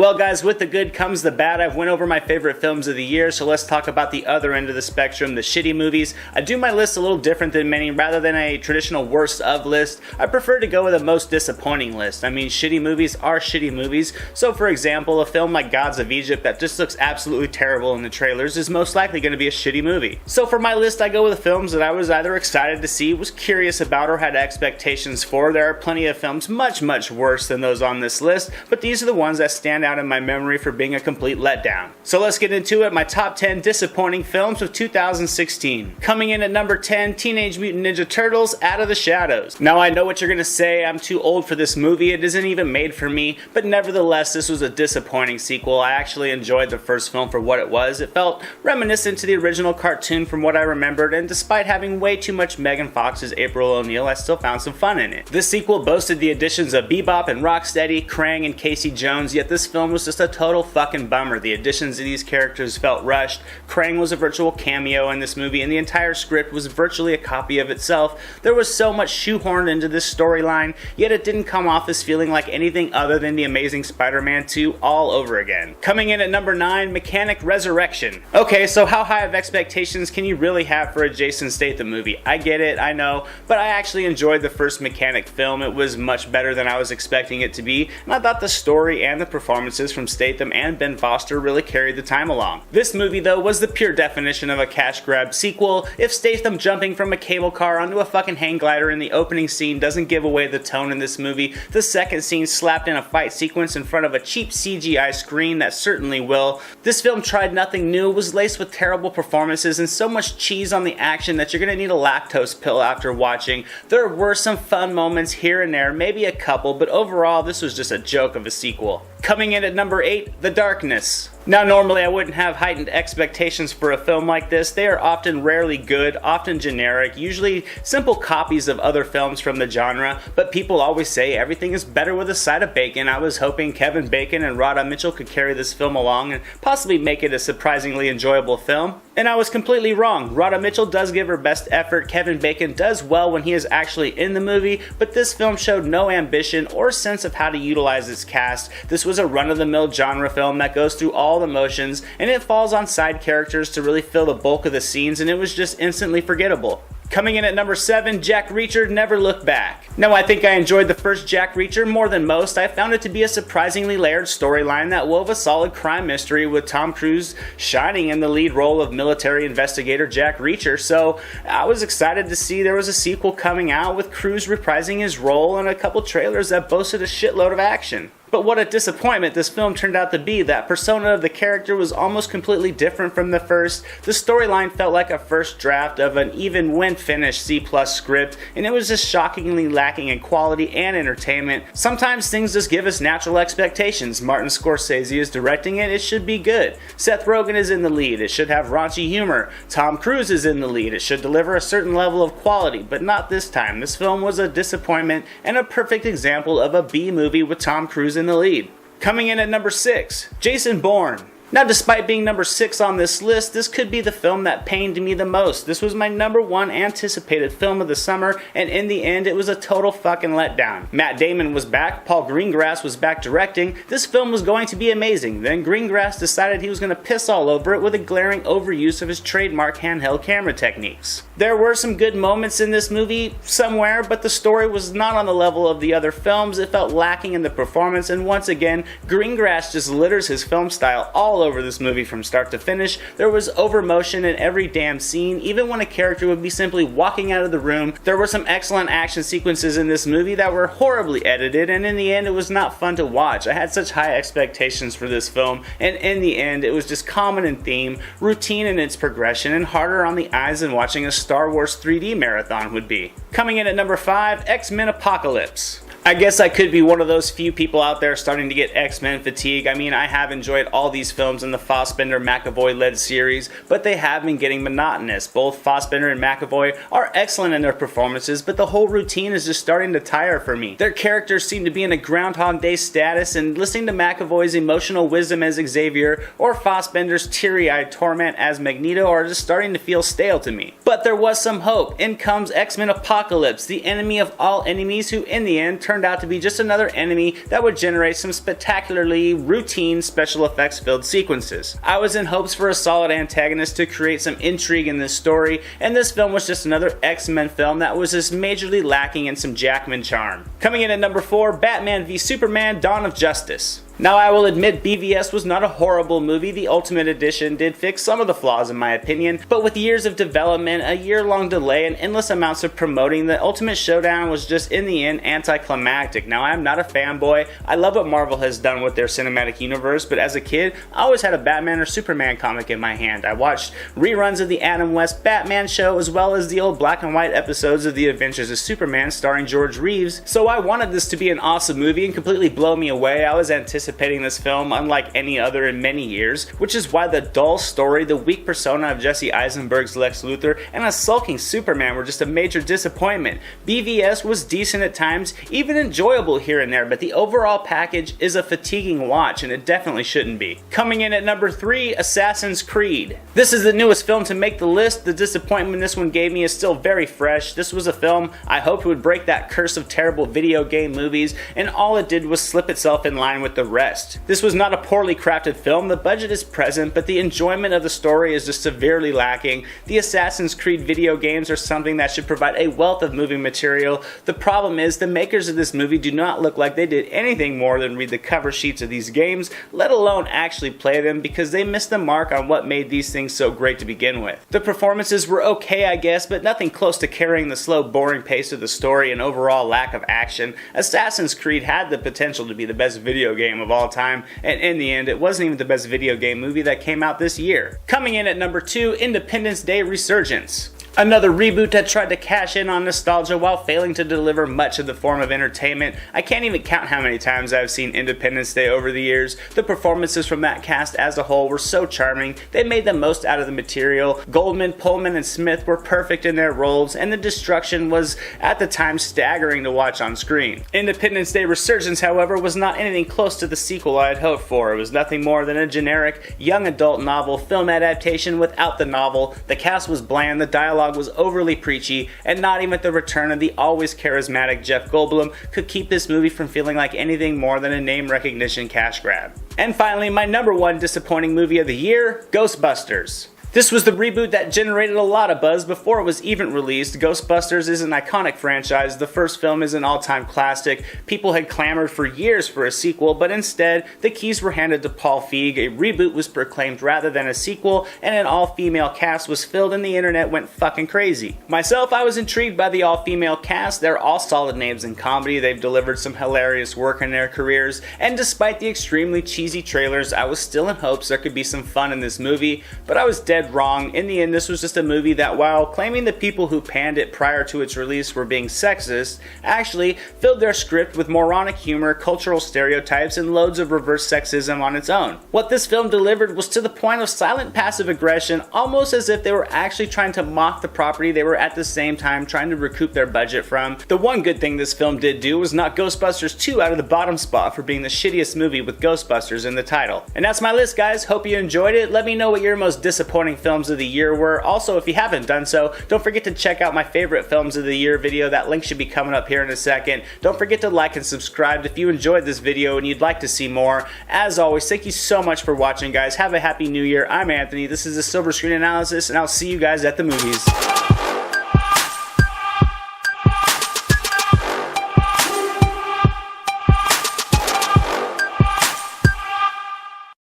Well guys, with the good comes the bad. I've went over my favorite films of the year, so let's talk about the other end of the spectrum, the shitty movies. I do my list a little different than many. Rather than a traditional worst of list, I prefer to go with a most disappointing list. I mean, shitty movies are shitty movies. So for example, a film like Gods of Egypt that just looks absolutely terrible in the trailers is most likely going to be a shitty movie. So for my list, I go with the films that I was either excited to see, was curious about, or had expectations for. There are plenty of films much worse than those on this list, but these are the ones that stand out in my memory for being a complete letdown. So let's get into it. My top 10 disappointing films of 2016. Coming in at number 10, Teenage Mutant Ninja Turtles Out of the Shadows. Now I know what you're gonna say, I'm too old for this movie, it isn't even made for me, but nevertheless this was a disappointing sequel. I actually enjoyed the first film for what it was. It felt reminiscent to the original cartoon from what I remembered, and despite having way too much Megan Fox's April O'Neil, I still found some fun in it. This sequel boasted the additions of Bebop and Rocksteady, Krang and Casey Jones, yet this film was just a total fucking bummer. The additions of these characters felt rushed. Krang was a virtual cameo in this movie, and the entire script was virtually a copy of itself. There was so much shoehorned into this storyline, yet it didn't come off as feeling like anything other than The Amazing Spider-Man 2 all over again. Coming in at number 9, Mechanic Resurrection. Okay, so how high of expectations can you really have for a Jason Statham movie? I get it, I know, but I actually enjoyed the first Mechanic film. It was much better than I was expecting it to be, and I thought the story and the performances from Statham and Ben Foster really carried the time along. This movie though was the pure definition of a cash grab sequel. If Statham jumping from a cable car onto a fucking hang glider in the opening scene doesn't give away the tone in this movie, the second scene slapped in a fight sequence in front of a cheap CGI screen that certainly will. This film tried nothing new, was laced with terrible performances and so much cheese on the action that you're gonna need a lactose pill after watching. There were some fun moments here and there, maybe a couple, but overall this was just a joke of a sequel. Coming in at number 8, The Darkness. Now normally I wouldn't have heightened expectations for a film like this. They are often rarely good, often generic, usually simple copies of other films from the genre, but people always say everything is better with a side of bacon. I was hoping Kevin Bacon and Radha Mitchell could carry this film along and possibly make it a surprisingly enjoyable film. And I was completely wrong. Radha Mitchell does give her best effort, Kevin Bacon does well when he is actually in the movie, but this film showed no ambition or sense of how to utilize its cast. This was a run-of-the-mill genre film that goes through all the motions, and it falls on side characters to really fill the bulk of the scenes, and it was just instantly forgettable. Coming in at number 7, Jack Reacher, Never Look Back. Now I think I enjoyed the first Jack Reacher more than most. I found it to be a surprisingly layered storyline that wove a solid crime mystery with Tom Cruise shining in the lead role of military investigator Jack Reacher, so I was excited to see there was a sequel coming out with Cruise reprising his role and a couple trailers that boasted a shitload of action. But what a disappointment this film turned out to be. That persona of the character was almost completely different from the first. The storyline felt like a first draft of an even when finished C+ script, and it was just shockingly lacking in quality and entertainment. Sometimes things just give us natural expectations. Martin Scorsese is directing it, it should be good. Seth Rogen is in the lead, it should have raunchy humor. Tom Cruise is in the lead, it should deliver a certain level of quality, but not this time. This film was a disappointment and a perfect example of a B movie with Tom Cruise in the lead. Coming in at number 6, Jason Bourne. Now despite being number 6 on this list, this could be the film that pained me the most. This was my number 1 anticipated film of the summer, and in the end it was a total fucking letdown. Matt Damon was back, Paul Greengrass was back directing, this film was going to be amazing. Then Greengrass decided he was going to piss all over it with a glaring overuse of his trademark handheld camera techniques. There were some good moments in this movie somewhere, but the story was not on the level of the other films. It felt lacking in the performance, and once again, Greengrass just litters his film style all over this movie from start to finish. There was overmotion in every damn scene, even when a character would be simply walking out of the room. There were some excellent action sequences in this movie that were horribly edited, and in the end it was not fun to watch. I had such high expectations for this film, and in the end it was just common in theme, routine in its progression, and harder on the eyes than watching a Star Wars 3D marathon would be. Coming in at number 5, X-Men Apocalypse. I guess I could be one of those few people out there starting to get X-Men fatigue. I mean, I have enjoyed all these films in the Fassbender-McAvoy-led series, but they have been getting monotonous. Both Fassbender and McAvoy are excellent in their performances, but the whole routine is just starting to tire for me. Their characters seem to be in a Groundhog Day status, and listening to McAvoy's emotional wisdom as Xavier or Fassbender's teary-eyed torment as Magneto are just starting to feel stale to me. But there was some hope. In comes X-Men Apocalypse, the enemy of all enemies who in the end turned turned out to be just another enemy that would generate some spectacularly routine special effects filled sequences. I was in hopes for a solid antagonist to create some intrigue in this story, and this film was just another X-Men film that was just majorly lacking in some Jackman charm. Coming in at number 4, Batman v Superman: Dawn of Justice. Now, I will admit BVS was not a horrible movie. The Ultimate Edition did fix some of the flaws in my opinion, but with years of development, a year-long delay, and endless amounts of promoting, the Ultimate Showdown was just in the end anticlimactic. Now, I am not a fanboy. I love what Marvel has done with their cinematic universe, but as a kid, I always had a Batman or Superman comic in my hand. I watched reruns of the Adam West Batman show as well as the old black and white episodes of The Adventures of Superman starring George Reeves, so I wanted this to be an awesome movie and completely blow me away. I was anticipating this film unlike any other in many years, which is why the dull story, the weak persona of Jesse Eisenberg's Lex Luthor, and a sulking Superman were just a major disappointment. BVS was decent at times, even enjoyable here and there, but the overall package is a fatiguing watch, and it definitely shouldn't be. Coming in at number 3, Assassin's Creed. This is the newest film to make the list. The disappointment this one gave me is still very fresh. This was a film I hoped would break that curse of terrible video game movies, and all it did was slip itself in line with the rest. This was not a poorly crafted film. The budget is present, but the enjoyment of the story is just severely lacking. The Assassin's Creed video games are something that should provide a wealth of movie material. The problem is the makers of this movie do not look like they did anything more than read the cover sheets of these games, let alone actually play them, because they missed the mark on what made these things so great to begin with. The performances were okay, I guess, but nothing close to carrying the slow, boring pace of the story and overall lack of action. Assassin's Creed had the potential to be the best video game of all time, and in the end, it wasn't even the best video game movie that came out this year. Coming in at number 2, Independence Day Resurgence. Another reboot that tried to cash in on nostalgia while failing to deliver much of the form of entertainment. I can't even count how many times I've seen Independence Day over the years. The performances from that cast as a whole were so charming. They made the most out of the material. Goldman, Pullman, and Smith were perfect in their roles, and the destruction was at the time staggering to watch on screen. Independence Day Resurgence, however, was not anything close to the sequel I had hoped for. It was nothing more than a generic young adult novel film adaptation without the novel. The cast was bland, the dialogue was overly preachy, and not even the return of the always charismatic Jeff Goldblum could keep this movie from feeling like anything more than a name recognition cash grab. And finally, my number 1 disappointing movie of the year, Ghostbusters. This was the reboot that generated a lot of buzz before it was even released. Ghostbusters is an iconic franchise. The first film is an all-time classic. People had clamored for years for a sequel, but instead, the keys were handed to Paul Feig. A reboot was proclaimed rather than a sequel, and an all-female cast was filled and the internet went fucking crazy. Myself, I was intrigued by the all-female cast. They're all solid names in comedy. They've delivered some hilarious work in their careers, and despite the extremely cheesy trailers, I was still in hopes there could be some fun in this movie, but I was dead wrong. In the end, this was just a movie that, while claiming the people who panned it prior to its release were being sexist, actually filled their script with moronic humor, cultural stereotypes, and loads of reverse sexism on its own. What this film delivered was to the point of silent passive aggression, almost as if they were actually trying to mock the property they were at the same time trying to recoup their budget from. The one good thing this film did do was knock Ghostbusters 2 out of the bottom spot for being the shittiest movie with Ghostbusters in the title. And that's my list, guys. Hope you enjoyed it. Let me know what your most disappointing films of the year were. Also, if you haven't done so, don't forget to check out my favorite films of the year video. That link should be coming up here in a second. Don't forget to like and subscribe if you enjoyed this video and you'd like to see more. As always, thank you so much for watching, guys. Have a happy new year. I'm Anthony. This is the Silver Screen Analysis, and I'll see you guys at the movies.